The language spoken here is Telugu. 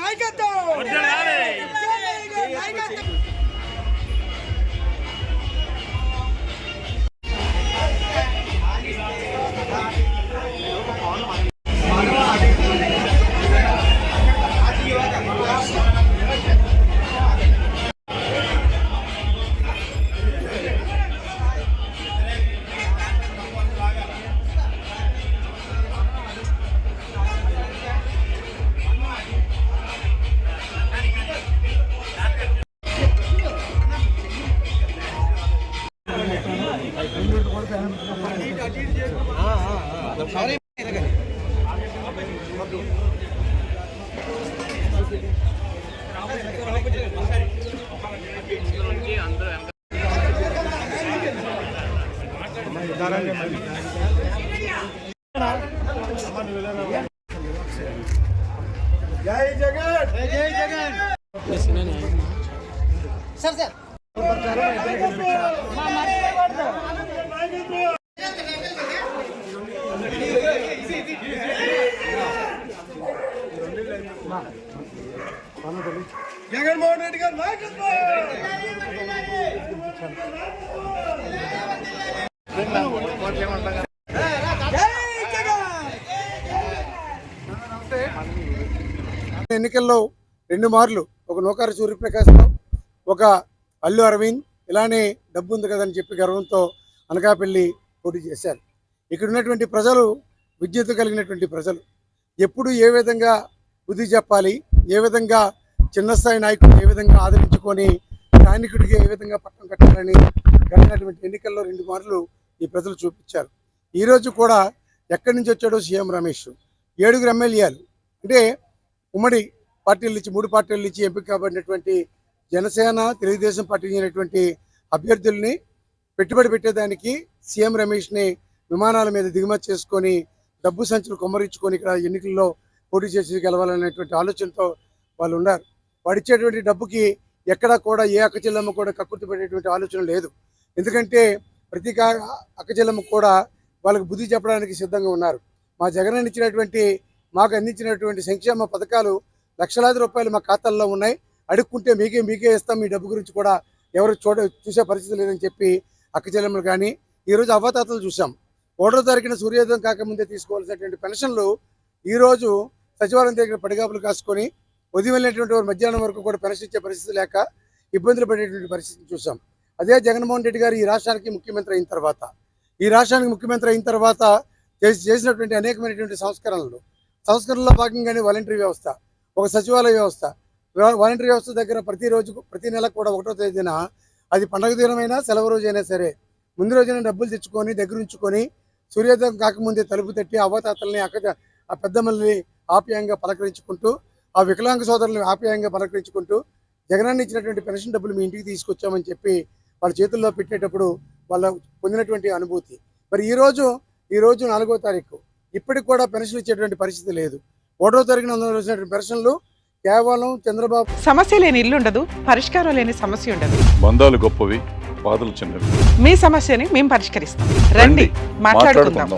నాయకత్వం జై జగన్ జై జగన్ సార్ సార్ జగన్మోహన్ రెడ్డి గారు నాయకత్వం ఎన్నికల్లో 2 మార్లు ఒక నూకారు సూర్యప్రకాశ్రావు ఒక అల్లు అరవింద్ ఇలానే డబ్బు ఉంది కదని చెప్పి గర్వంతో అనకాపల్లి పోటీ చేశారు. ఇక్కడ ఉన్నటువంటి ప్రజలు విద్యుత్ కలిగినటువంటి ప్రజలు ఎప్పుడు ఏ విధంగా బుద్ధి చెప్పాలి, ఏ విధంగా చిన్న స్థాయి నాయకుడిని ఏ విధంగా ఆదరించుకొని స్థానికుడికి ఏ విధంగా పట్టం కట్టాలని జరిగినటువంటి ఎన్నికల్లో 2 మార్లు ఈ ప్రజలు చూపించారు. ఈరోజు కూడా ఎక్కడి నుంచి వచ్చాడో సీఎం రమేష్ 7 ఎమ్మెల్యేలు అంటే ఉమ్మడి పార్టీల నుంచి 3 పార్టీల నుంచి ఎంపిక కాబడినటువంటి జనసేన తెలుగుదేశం పార్టీ అయినటువంటి అభ్యర్థుల్ని పెట్టుబడి పెట్టేదానికి సీఎం రమేష్ని విమానాల మీద దిగుమతి చేసుకొని డబ్బు సంచులు కొమ్మరించుకొని ఇక్కడ ఎన్నికల్లో పోటీ చేసి గెలవాలనేటువంటి ఆలోచనతో వాళ్ళు ఉన్నారు. వాడిచ్చేటువంటి డబ్బుకి ఎక్కడా కూడా ఏ అక్కచెల్లెమ్మ కూడా కక్కుర్తి పెట్టేటువంటి ఆలోచన లేదు. ఎందుకంటే ప్రతి అక్కచెల్లెమ్మ కూడా వాళ్ళకి బుద్ధి చెప్పడానికి సిద్ధంగా ఉన్నారు. మా జగన్ ఇచ్చినటువంటి మాకు అందించినటువంటి సంక్షేమ పథకాలు లక్షలాది రూపాయలు మా ఖాతాల్లో ఉన్నాయి, అడుక్కుంటే మీకే ఇస్తాం, మీ డబ్బు గురించి కూడా ఎవరు చూసే పరిస్థితి లేదని చెప్పి అక్కచెల్లెమ్మలు కానీ ఈరోజు అవ్వాతాతలు చూసాం. 1వ తారీఖున సూర్యోదయం కాకముందే తీసుకోవాల్సినటువంటి పెన్షన్లు ఈరోజు సచివాలయం దగ్గర పడిగాపులు కాసుకొని ఉదయం వెళ్ళినటువంటి వారు మధ్యాహ్నం వరకు కూడా పెన్షన్ ఇచ్చే పరిస్థితి లేక ఇబ్బందులు పడేటువంటి పరిస్థితిని చూసాం. అదే జగన్మోహన్ రెడ్డి గారు ఈ రాష్ట్రానికి ముఖ్యమంత్రి అయిన తర్వాత చేసినటువంటి అనేకమైనటువంటి సంస్కరణలో భాగంగానే వాలంటరీ వ్యవస్థ, ఒక సచివాలయ వ్యవస్థ, వాలంటరీ వ్యవస్థ దగ్గర ప్రతి నెల కూడా 1వ తేదీన అది పండగ దినమైనా సెలవు రోజైనా సరే ముందు రోజున డబ్బులు తెచ్చుకొని దగ్గర ఉంచుకొని సూర్యోదయం కాకముందే తలుపు తట్టి అవ్వతాతల్ని ఆ పెద్దమ్మల్ని ఆప్యాయంగా పలకరించుకుంటూ ఆ వికలాంగ సోదరులను ఆప్యాయంగా పలకరించుకుంటూ జగనాన్ని ఇచ్చినటువంటి పెన్షన్ డబ్బులు మీ ఇంటికి తీసుకొచ్చామని చెప్పి వాళ్ళ చేతుల్లో పెట్టేటప్పుడు వాళ్ళ పొందినటువంటి అనుభూతి. మరి ఈరోజు 4వ తారీఖు ఇప్పటికి కూడా పెన్షన్ ఇచ్చేటువంటి పరిస్థితి లేదు. 1వ తారీఖున అందవలసినటువంటి పెన్షన్లు కేవలం చంద్రబాబు. సమస్య లేని ఇల్లు ఉండదు, పరిష్కారం లేని సమస్య ఉండదు. బంధాలు గొప్పవి, బాధలు చిన్నవి. మీ సమస్యని మేము పరిష్కరిస్తాం. రండి మాట్లాడుకుందాం.